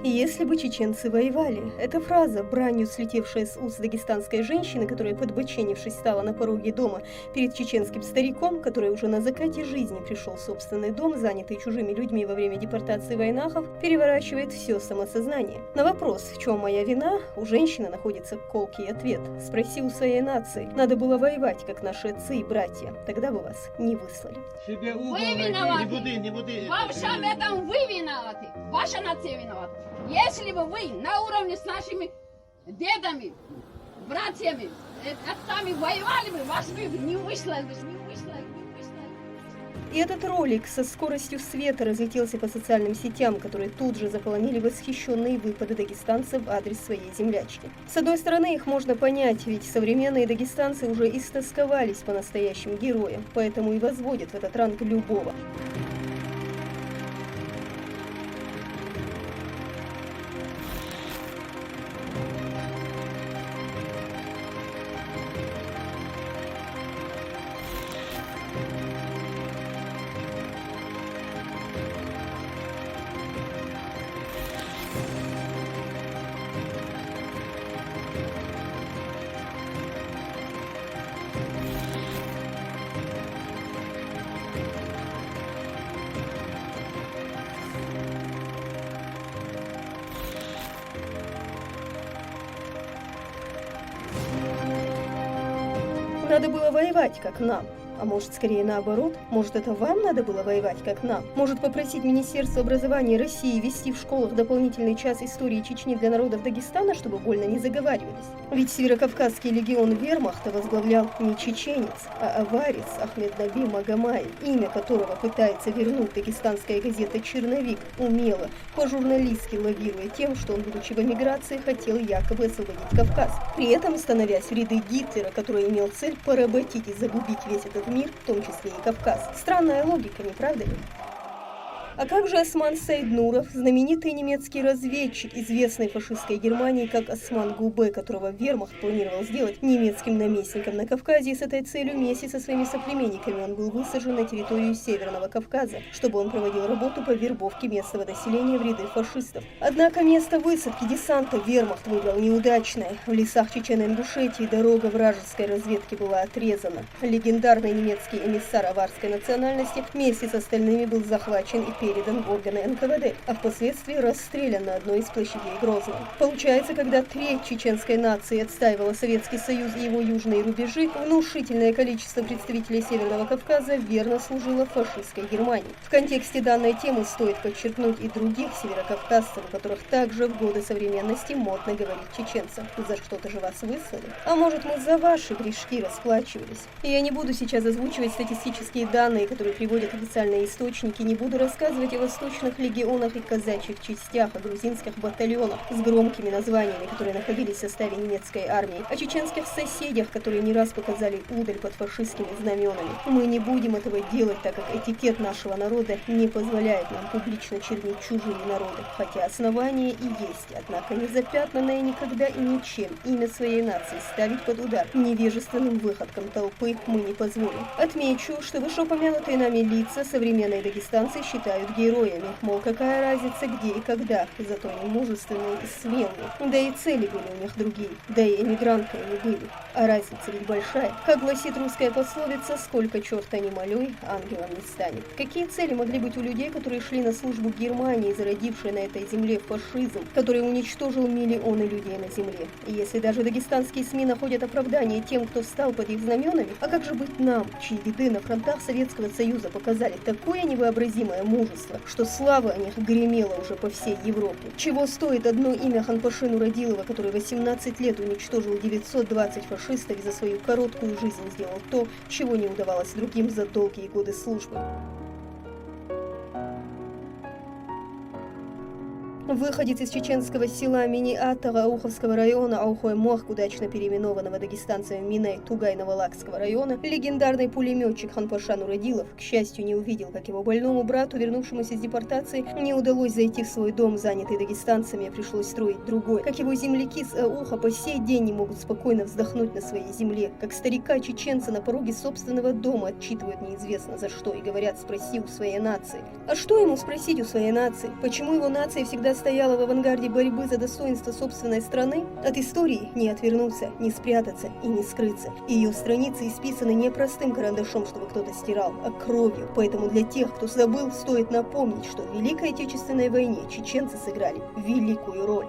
Если бы чеченцы воевали. Эта фраза, бранью слетевшая с уст дагестанской женщины, которая, подбоченившись, стала на пороге дома перед чеченским стариком, который уже на закате жизни пришел в собственный дом, занятый чужими людьми во время депортации войнахов, переворачивает все самосознание. На вопрос, в чем моя вина, у женщины находится колкий ответ. Спроси у своей нации. Надо было воевать, как наши отцы и братья. Тогда бы вас не выслали. Вы виноваты. Не буди. Во всем этом вы виноваты. Ваша нация виновата. Если бы вы на уровне с нашими дедами, братьями, отцами воевали бы, вас бы не выслали. И этот ролик со скоростью света разлетелся по социальным сетям, которые тут же заполонили восхищенные выпады дагестанцев в адрес своей землячки. С одной стороны, их можно понять, ведь современные дагестанцы уже истосковались по настоящим героям, поэтому и возводят в этот ранг любого. Надо было воевать, как нам. А может, скорее наоборот? Может, это вам надо было воевать, как нам? Может, попросить Министерство образования России ввести в школах дополнительный час истории Чечни для народов Дагестана, чтобы больно не заговаривались? Ведь Северокавказский легион вермахта возглавлял не чеченец, а аварец Ахмед Наби Магомаев, имя которого пытается вернуть дагестанская газета «Черновик» умело, по-журналистски лавируя тем, что он, будучи в эмиграции, хотел якобы освободить Кавказ, при этом становясь в ряды Гитлера, который имел цель поработить и загубить весь этот мир, в том числе и Кавказ. Странная логика, не правда ли? А как же Осман Сайднуров, знаменитый немецкий разведчик, известный фашистской Германии как Осман Губе, которого вермахт планировал сделать немецким наместником на Кавказе, и с этой целью вместе со своими соплеменниками он был высажен на территорию Северного Кавказа, чтобы он проводил работу по вербовке местного населения в ряды фашистов. Однако место высадки десанта вермахт выбрал неудачное. В лесах Чечено-Ингушетии дорога вражеской разведки была отрезана. Легендарный немецкий эмиссар аварской национальности вместе с остальными был захвачен и передан в органы НКВД, а впоследствии расстрелян на одной из площадей Грозного. Получается, когда треть чеченской нации отстаивала Советский Союз и его южные рубежи, внушительное количество представителей Северного Кавказа верно служило фашистской Германии. В контексте данной темы стоит подчеркнуть и других северокавказцев, у которых также в годы современности модно говорить чеченцам. За что-то же вас выслали? А может, мы за ваши грешки расплачивались? И я не буду сейчас озвучивать статистические данные, которые приводят официальные источники, не буду рассказывать о восточных легионах и казачьих частях, о грузинских батальонах с громкими названиями, которые находились в составе немецкой армии, о чеченских соседях, которые не раз показали удаль под фашистскими знаменами. Мы не будем этого делать, так как этикет нашего народа не позволяет нам публично чернить чужие народы, хотя основания и есть, однако не запятнанное никогда и ничем имя своей нации ставить под удар невежественным выходкам толпы мы не позволим. Отмечу, что вышеупомянутые нами лица современные дагестанцы считают героями, мол, какая разница где и когда, зато они мужественные и смелые. Да и цели были у них другие, да и эмигранты они были. А разница ведь большая. Как гласит русская пословица, сколько черта не молюй, ангелом не станет. Какие цели могли быть у людей, которые шли на службу Германии, зародившей на этой земле фашизм, который уничтожил миллионы людей на земле? И если даже дагестанские СМИ находят оправдание тем, кто встал под их знаменами, а как же быть нам, чьи деды на фронтах Советского Союза показали такое невообразимое мужество, что слава о них гремела уже по всей Европе? Чего стоит одно имя Ханпаши Нуродилова, который 18 лет уничтожил 920 фашистов и за свою короткую жизнь сделал то, чего не удавалось другим за долгие годы службы? Выходец из чеченского села Мини-Аттара Ауховского района Аухой-Мох, удачно переименованного дагестанцами Минай Тугай-Навалакского района, легендарный пулеметчик Ханпаша Нуродилов, к счастью, не увидел, как его больному брату, вернувшемуся из депортации, не удалось зайти в свой дом, занятый дагестанцами, а пришлось строить другой. Как его земляки с Ауха по сей день не могут спокойно вздохнуть на своей земле, как старика-чеченца на пороге собственного дома отчитывают неизвестно за что и говорят: спроси у своей нации. А что ему спросить у своей нации? Почему его нация всегда стояла в авангарде борьбы за достоинство собственной страны, от истории не отвернуться, не спрятаться и не скрыться. Ее страницы исписаны не простым карандашом, чтобы кто-то стирал, а кровью. Поэтому для тех, кто забыл, стоит напомнить, что в Великой Отечественной войне чеченцы сыграли великую роль.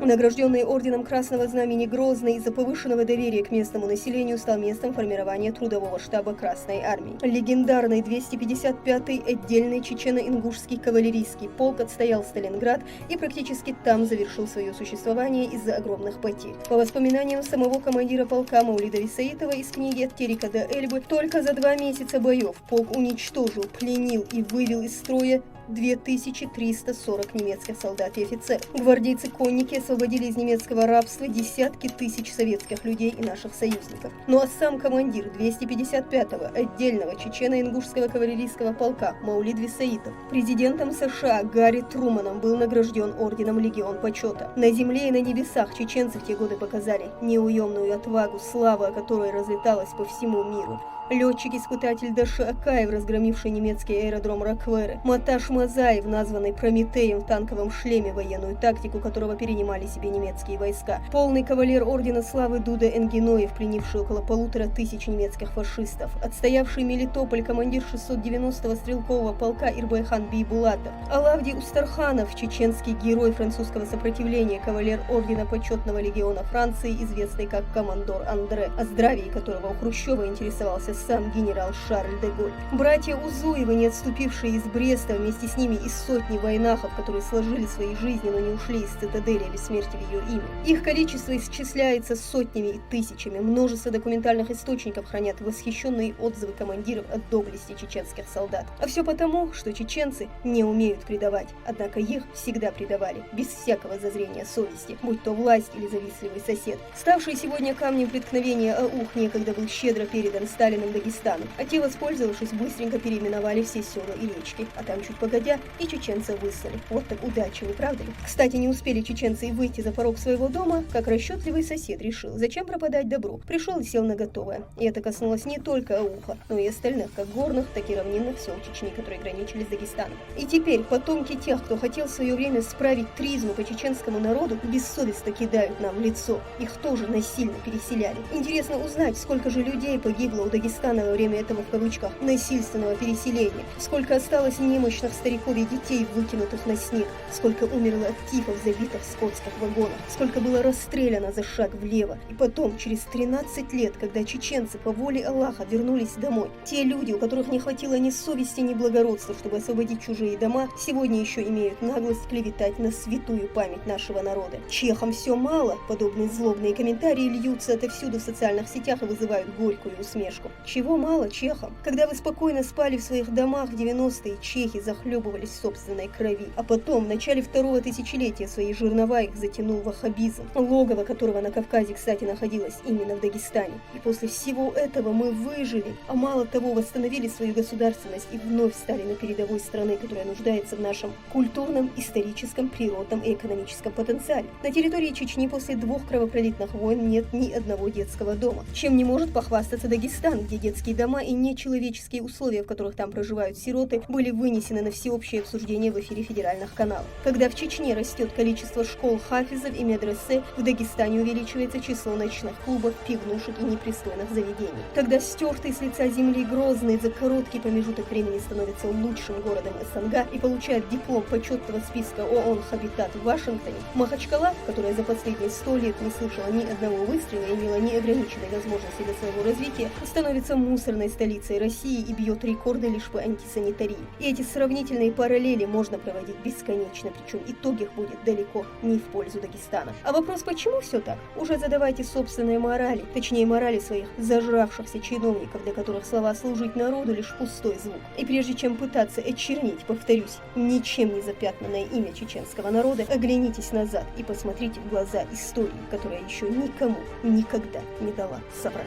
Награжденный орденом Красного Знамени Грозный из-за повышенного доверия к местному населению стал местом формирования трудового штаба Красной Армии. Легендарный 255-й отдельный чечено-ингушский кавалерийский полк отстоял Сталинград и практически там завершил свое существование из-за огромных потерь. По воспоминаниям самого командира полка Маулида Висаитова из книги «От Терека до Эльбы», только за 2 месяца боев полк уничтожил, пленил и вывел из строя 2340 немецких солдат и офицеров. Гвардейцы-конники освободили из немецкого рабства десятки тысяч советских людей и наших союзников. Ну а сам командир 255-го отдельного чечено-ингушского кавалерийского полка Маулид Висаитов президентом США Гарри Труманом был награжден орденом Легион Почета. На земле и на небесах чеченцы в те годы показали неуемную отвагу, слава которой разлеталась по всему миру. Летчик-испытатель Даша Акаев, разгромивший немецкий аэродром Ракверы, Маташ Мазаев, названный Прометеем в танковом шлеме, военную тактику которого перенимали себе немецкие войска, полный кавалер ордена славы Дуда Энгиноев, пленивший около 1500 немецких фашистов, отстоявший Мелитополь командир 690-го стрелкового полка Ирбайхан Бейбулатов, Алавдий Устарханов, чеченский герой французского сопротивления, кавалер ордена Почетного легиона Франции, известный как командор Андре, о здравии которого у Хрущева интересовался сам генерал Шарль де Голь. Братья Узуевы, не отступившие из Бреста, вместе с ними и сотни войнахов, которые сложили свои жизни, но не ушли из цитадели, обессмертив ее имя. Их количество исчисляется сотнями и тысячами. Множество документальных источников хранят восхищенные отзывы командиров о доблести чеченских солдат. А все потому, что чеченцы не умеют предавать, однако их всегда предавали, без всякого зазрения совести, будь то власть или завистливый сосед. Ставший сегодня камнем преткновения Аух некогда был щедро передан Сталину Дагестану, а те, воспользовавшись, быстренько переименовали все села и речки, а там чуть погодя и чеченцев выслали. Вот так удача, не правда ли? Кстати, не успели чеченцы и выйти за порог своего дома, как расчетливый сосед решил, зачем пропадать добру. Пришел и сел на готовое. И это коснулось не только Ауха, но и остальных, как горных, так и равнинных сел Чечни, которые граничили с Дагестаном. И теперь потомки тех, кто хотел в свое время справить тризну по чеченскому народу, бессовестно кидают нам в лицо. Их тоже насильно переселяли. Интересно узнать, сколько же людей погибло у Дагестана во время этого, в кавычках, насильственного переселения, сколько осталось немощных стариков и детей, выкинутых на снег, сколько умерло от тифов, забитых в скотских вагонах, сколько было расстреляно за шаг влево. И потом, через 13 лет, когда чеченцы по воле Аллаха вернулись домой, те люди, у которых не хватило ни совести, ни благородства, чтобы освободить чужие дома, сегодня еще имеют наглость клеветать на святую память нашего народа. Чехам все мало, подобные злобные комментарии льются отовсюду в социальных сетях и вызывают горькую усмешку. Чего мало чехам? Когда вы спокойно спали в своих домах в 90-е, чехи захлебывались в собственной крови. А потом, в начале второго тысячелетия, свои жернова их затянул ваххабизм, логово которого на Кавказе, кстати, находилось именно в Дагестане. И после всего этого мы выжили, а мало того, восстановили свою государственность и вновь стали на передовой страны, которая нуждается в нашем культурном, историческом, природном и экономическом потенциале. На территории Чечни после 2 кровопролитных войн нет ни одного детского дома, чем не может похвастаться Дагестан, где детские дома и нечеловеческие условия, в которых там проживают сироты, были вынесены на всеобщее обсуждение в эфире федеральных каналов. Когда в Чечне растет количество школ хафизов и медресе, в Дагестане увеличивается число ночных клубов, пивнушек и непристойных заведений. Когда стертый с лица земли Грозный за короткий промежуток времени становится лучшим городом СНГ и получает диплом почетного списка ООН «Хабитат» в Вашингтоне, Махачкала, которая за последние 100 лет не слышала ни одного выстрела и имела неограниченной возможности для своего развития, становится мусорной столицей России и бьет рекорды лишь по антисанитарии. И эти сравнительные параллели можно проводить бесконечно, причем итог их будет далеко не в пользу Дагестана. А вопрос, почему все так, уже задавайте собственные морали, точнее морали своих зажравшихся чиновников, для которых слова «служить народу» лишь пустой звук. И прежде чем пытаться очернить, повторюсь, ничем не запятнанное имя чеченского народа, оглянитесь назад и посмотрите в глаза истории, которая еще никому никогда не дала соврать.